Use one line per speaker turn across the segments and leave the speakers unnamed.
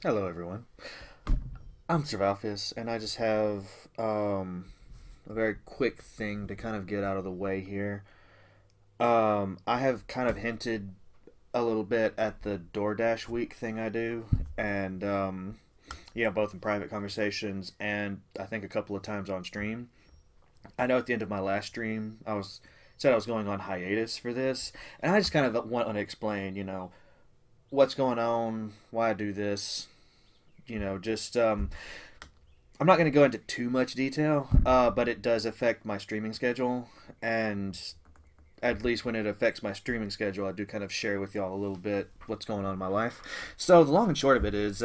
Hello, everyone. I'm Servalfius, and I just have a very quick thing to kind of get out of the way here. I have kind of hinted a little bit at the DoorDash week thing I do, and both in private conversations and I think a couple of times on stream. I know at the end of my last stream, I was said I was going on hiatus for this, and I just kind of want to explain, what's going on, why I do this, just I'm not going to go into too much detail, but it does affect my streaming schedule, and at least when it affects my streaming schedule, I do kind of share with y'all a little bit what's going on in my life. So the long and short of it is,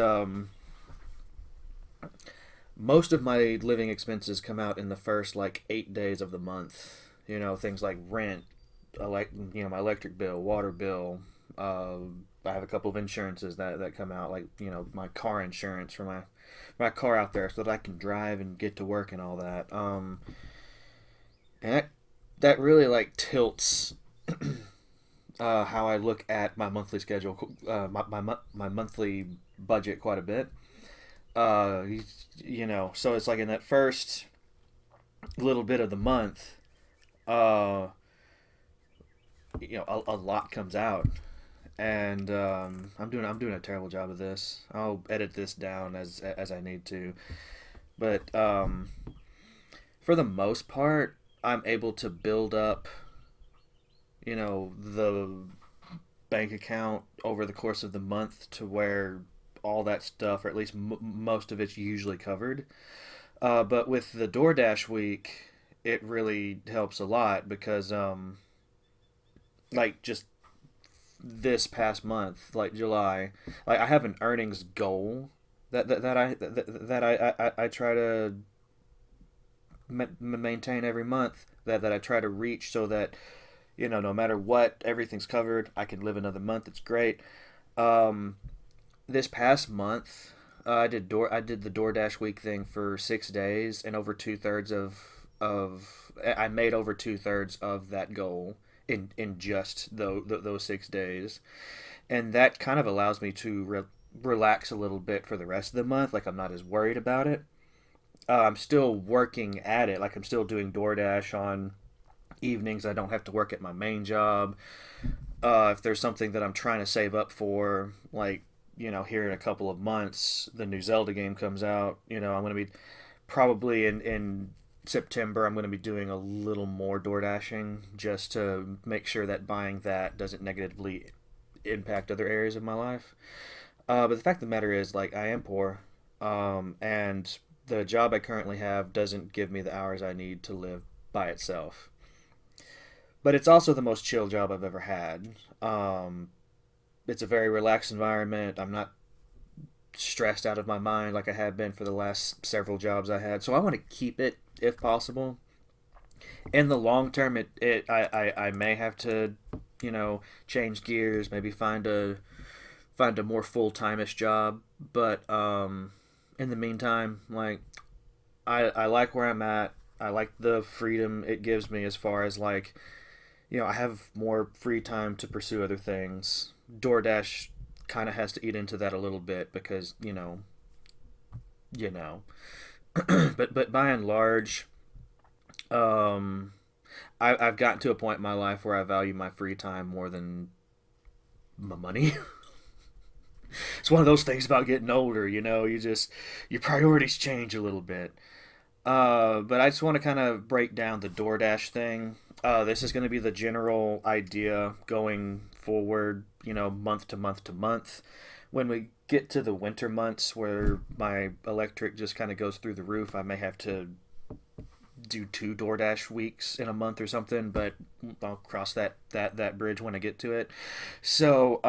most of my living expenses come out in the first like 8 days of the month. Things like rent, my electric bill, water bill. I have a couple of insurances that come out, like my car insurance for my car out there, so that I can drive and get to work and all that. And that really like tilts how I look at my monthly schedule, my monthly budget quite a bit. Uh, so it's like in that first little bit of the month, uh, a lot comes out, and I'm doing a terrible job of this. I'll edit this down as I need to, but for the most part, I'm able to build up, the bank account over the course of the month to where all that stuff, or at least most of it's usually covered. But with the DoorDash week, it really helps a lot because, like, just this past month, like July, like I have an earnings goal that I try to maintain every month that I try to reach so that no matter what, everything's covered. I can live another month. It's great. Um, this past month, I did the DoorDash week thing for 6 days, and over 2/3 of I made over 2/3 of that goal in just those 6 days, and that kind of allows me to relax a little bit for the rest of the month. Like I'm not as worried about it. I'm still working at it. Like I'm still doing DoorDash on evenings. I don't have to work at my main job. If there's something that I'm trying to save up for, like here in a couple of months, the new Zelda game comes out. I'm going to be probably in September. I'm going to be doing a little more door dashing just to make sure that buying that doesn't negatively impact other areas of my life. But the fact of the matter is, like, I am poor, and the job I currently have doesn't give me the hours I need to live by itself. But it's also the most chill job I've ever had. It's a very relaxed environment. I'm not stressed out of my mind like I have been for the last several jobs I had. So I want to keep it if possible. In the long term, I may have to, change gears, maybe find a more full timeish job. But in the meantime, like I like where I'm at. I like the freedom it gives me as far as like I have more free time to pursue other things. DoorDash kind of has to eat into that a little bit because you know. But by and large, um, I've gotten to a point in my life where I value my free time more than my money. It's one of those things about getting older. Your priorities change a little bit. But I just want to kind of break down the DoorDash thing. This is going to be the general idea going forward, month to month to month. When we get to the winter months where my electric just kind of goes through the roof, I may have to do two DoorDash weeks in a month or something, but I'll cross that bridge when I get to it. So,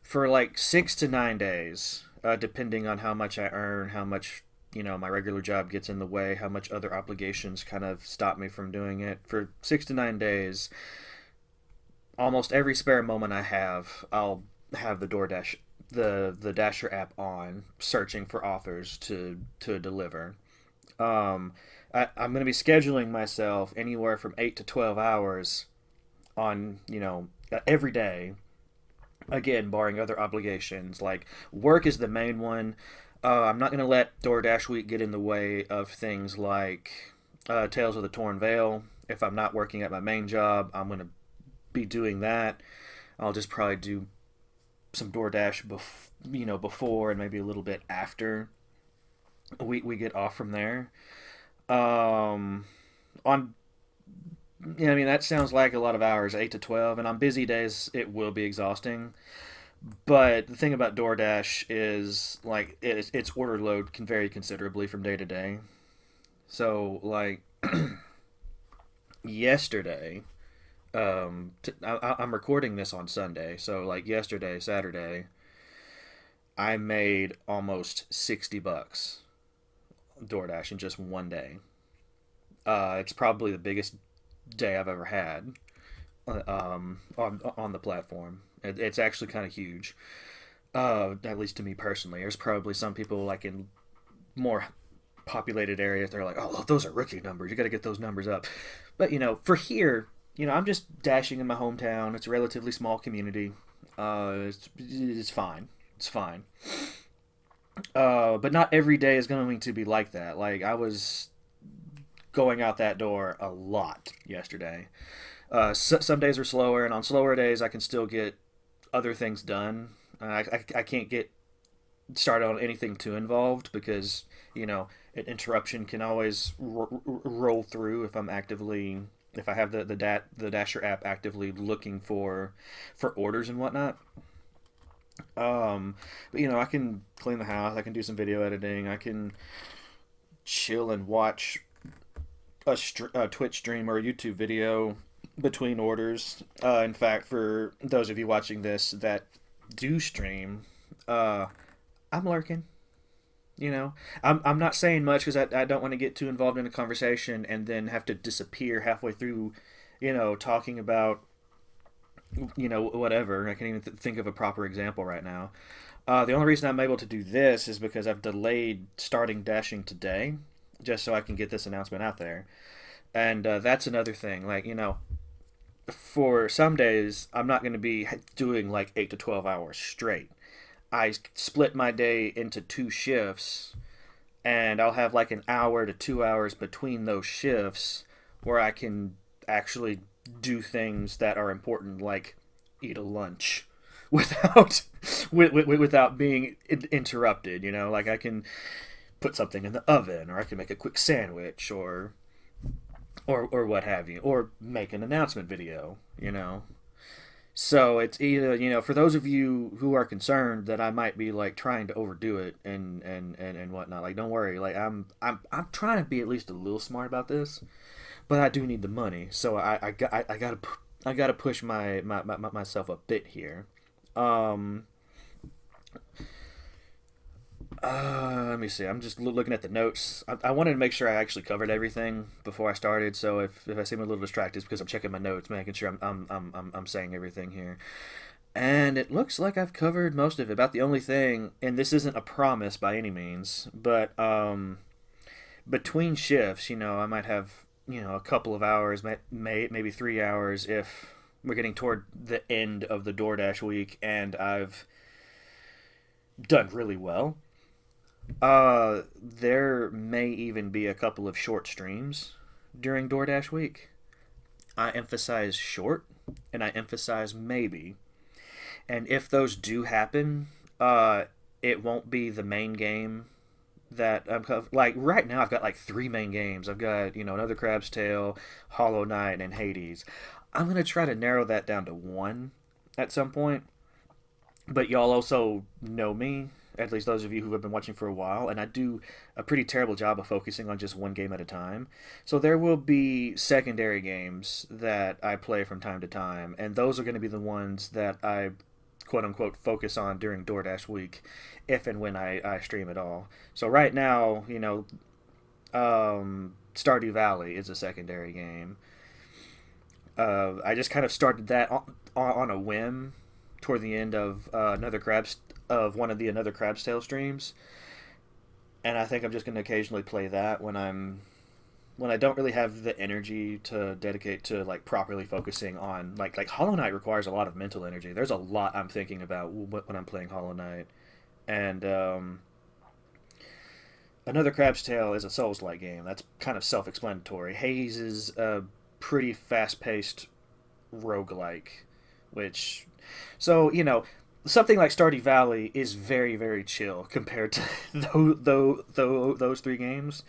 for like 6 to 9 days, depending on how much I earn, how much my regular job gets in the way, how much other obligations kind of stop me from doing it. For 6 to 9 days, almost every spare moment I have, I'll have the Dasher app on, searching for authors to deliver. Um, I'm going to be scheduling myself anywhere from 8 to 12 hours on every day Again, barring other obligations. Like, work is the main one. I'm not going to let DoorDash Week get in the way of things like Tales of the Torn Veil. If I'm not working at my main job, I'm going to be doing that. I'll just probably do some DoorDash before and maybe a little bit after we get off from there. Um, on Yeah, I mean that sounds like a lot of hours, 8 to 12, and on busy days it will be exhausting. But the thing about DoorDash is like its order load can vary considerably from day to day. So like yesterday, I'm recording this on Sunday, so like yesterday, Saturday, I made almost $60 DoorDash in just one day. It's probably the biggest day I've ever had on the platform. It's actually kind of huge, at least to me personally. There's probably some people like in more populated areas. They're like, oh, those are rookie numbers. You got to get those numbers up. But for here, I'm just dashing in my hometown. It's a relatively small community. It's fine. It's fine. But not every day is going to be like that. Like I was going out that door a lot yesterday. Some days are slower, and on slower days, I can still get other things done. I can't get started on anything too involved because an interruption can always roll through if I have the Dasher app actively looking for orders and whatnot. But I can clean the house. I can do some video editing. I can chill and watch a Twitch stream or a YouTube video between orders. In fact, for those of you watching this that do stream, I'm lurking. I'm not saying much because I don't want to get too involved in a conversation and then have to disappear halfway through, talking about whatever. I can't even think of a proper example right now. The only reason I'm able to do this is because I've delayed starting dashing today, just so I can get this announcement out there. And that's another thing. Like for some days, I'm not going to be doing like 8 to 12 hours straight. I split my day into two shifts, and I'll have like an hour to 2 hours between those shifts where I can actually do things that are important, like eat a lunch without without being interrupted. Like I can put something in the oven, or I can make a quick sandwich, or what have you, or make an announcement video. So it's either for those of you who are concerned that I might be like trying to overdo it and whatnot, like don't worry, like I'm trying to be at least a little smart about this, but I do need the money, so I gotta push myself a bit here. Um, Let me see. I'm just looking at the notes. I wanted to make sure I actually covered everything before I started. So if I seem a little distracted, it's because I'm checking my notes, making sure I'm saying everything here. And it looks like I've covered most of it. About the only thing, and this isn't a promise by any means, but between shifts, I might have a couple of hours, maybe 3 hours if we're getting toward the end of the DoorDash week, and I've done really well. There may even be a couple of short streams during DoorDash week. I emphasize short, and I emphasize maybe. And if those do happen, it won't be the main game that like right now. I've got like three main games. I've got another Crab's Tale, Hollow Knight, and Hades. I'm gonna try to narrow that down to one at some point. But y'all also know me, at least those of you who have been watching for a while, and I do a pretty terrible job of focusing on just one game at a time. So there will be secondary games that I play from time to time, and those are going to be the ones that I quote unquote focus on during DoorDash week, if and when I stream at all. So right now, Stardew Valley is a secondary game. I just kind of started that on a whim toward the end of one of the Another Crab's Tale streams, and I think I'm just going to occasionally play that when I'm when I don't really have the energy to dedicate to like properly focusing on like Hollow Knight requires a lot of mental energy. There's a lot I'm thinking about when I'm playing Hollow Knight, and another Crab's Tale is a Souls-like game. That's kind of self-explanatory. Hades is a pretty fast-paced roguelike, which, so something like Stardew Valley is very very chill compared to those three games.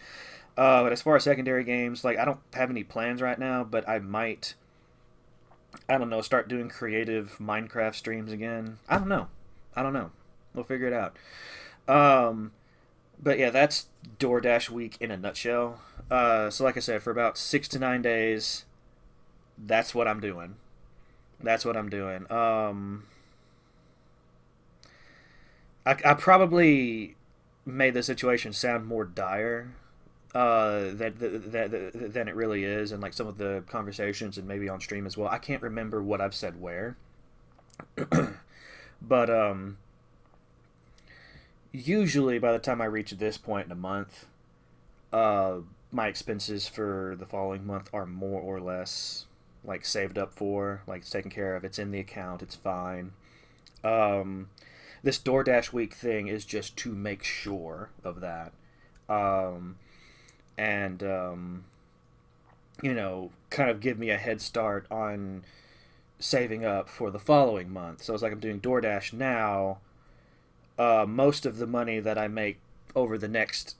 But as far as secondary games, like I don't have any plans right now, but I might, I don't know, start doing creative Minecraft streams again. I don't know. I don't know. We'll figure it out. Um, but yeah, that's DoorDash week in a nutshell. So like I said, for about 6 to 9 days, that's what I'm doing. That's what I'm doing. I probably made the situation sound more dire than it really is, and like some of the conversations and maybe on stream as well. I can't remember what I've said where, but usually by the time I reach this point in a month, uh, my expenses for the following month are more or less like saved up for, like it's taken care of. It's in the account. It's fine. Um, this DoorDash week thing is just to make sure of that. Um, and kind of give me a head start on saving up for the following month. So it's like I'm doing DoorDash now. Most of the money that I make over the next,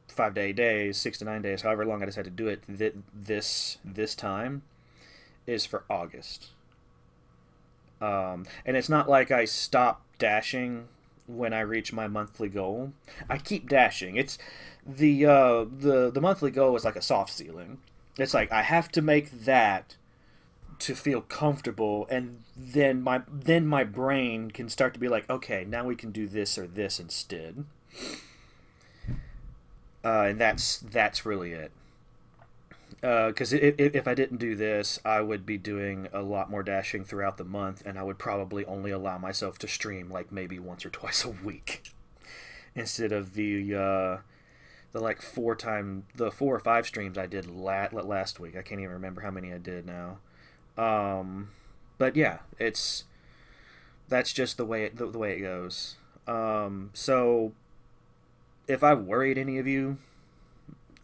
5 day days, 6 to 9 days, however long I decide to do it, this time is for August. And it's not like I stop dashing when I reach my monthly goal. I keep dashing. It's the monthly goal is like a soft ceiling. It's like I have to make that to feel comfortable, and then my brain can start to be like, okay, now we can do this or this instead. And that's really it. Because if I didn't do this, I would be doing a lot more dashing throughout the month, and I would probably only allow myself to stream like maybe once or twice a week instead of the like the 4 or 5 streams I did last week. I can't even remember how many I did now. Um, but yeah, that's just the way it goes. So if I worried any of you,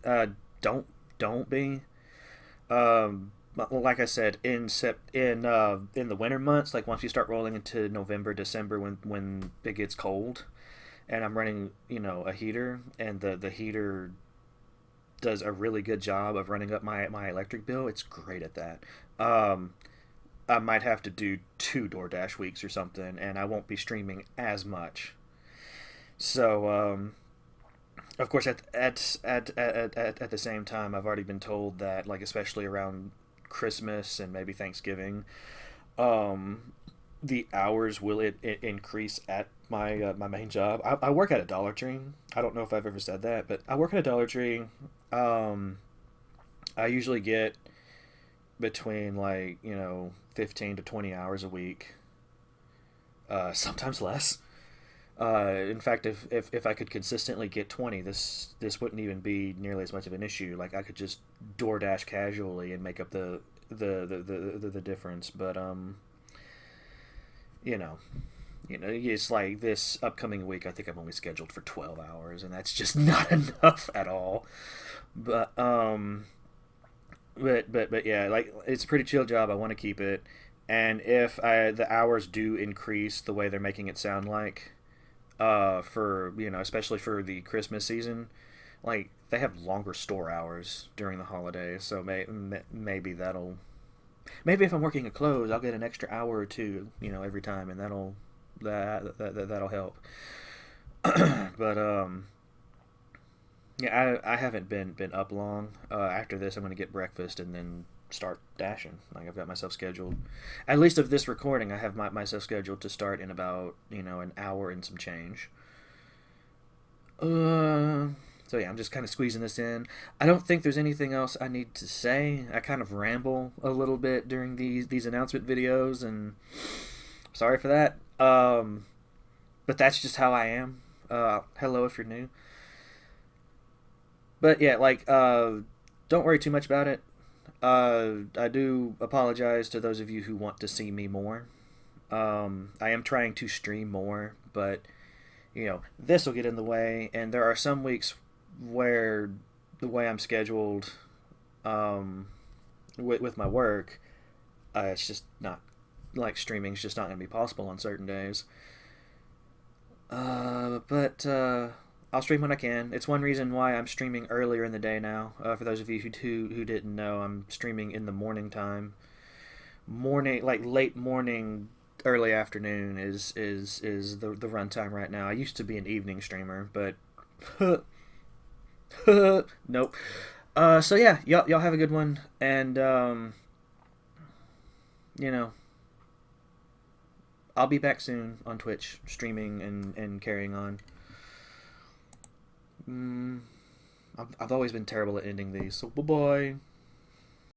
uh, don't don't be. Like I said, in the winter months, like once you start rolling into November, December, when it gets cold, and I'm running, a heater, and the heater does a really good job of running up my electric bill. It's great at that. Um, I might have to do 2 DoorDash weeks or something, and I won't be streaming as much. So, of course, at the same time, I've already been told that, like, especially around Christmas and maybe Thanksgiving, um, the hours will increase at my main job. I work at a Dollar Tree. I don't know if I've ever said that, but I work at a Dollar Tree. Um, I usually get between, like, 15 to 20 hours a week, sometimes less. In fact, if I could consistently get 20, this wouldn't even be nearly as much of an issue. Like I could just DoorDash casually and make up the difference. But you know, it's like this upcoming week. I think I'm only scheduled for 12 hours, and that's just not enough at all. But but yeah, like it's a pretty chill job. I want to keep it, and if the hours do increase the way they're making it sound like, for especially for the Christmas season, like they have longer store hours during the holidays, so maybe that'll, maybe if I'm working a close, I'll get an extra hour or two, every time, and that'll help. But yeah, I haven't been up long. After this, I'm gonna get breakfast and then start dashing. Like I've got myself scheduled. At least of this recording, I have myself scheduled to start in about an hour and some change. Uh, so yeah, I'm just kind of squeezing this in. I don't think there's anything else I need to say. I kind of ramble a little bit during these announcement videos, and sorry for that. But that's just how I am. Hello if you're new. But yeah, like, don't worry too much about it. I do apologize to those of you who want to see me more. I am trying to stream more, but this will get in the way, and there are some weeks where the way I'm scheduled, um, with my work, it's just not like streaming's just not going to be possible on certain days. But I'll stream when I can. It's one reason why I'm streaming earlier in the day now. For those of you who didn't know, I'm streaming in the morning time. Morning, like late morning, early afternoon is the runtime right now. I used to be an evening streamer, but nope. So yeah, y'all have a good one, and you know, I'll be back soon on Twitch, streaming and carrying on. Mm, I've always been terrible at ending these, so bye bye.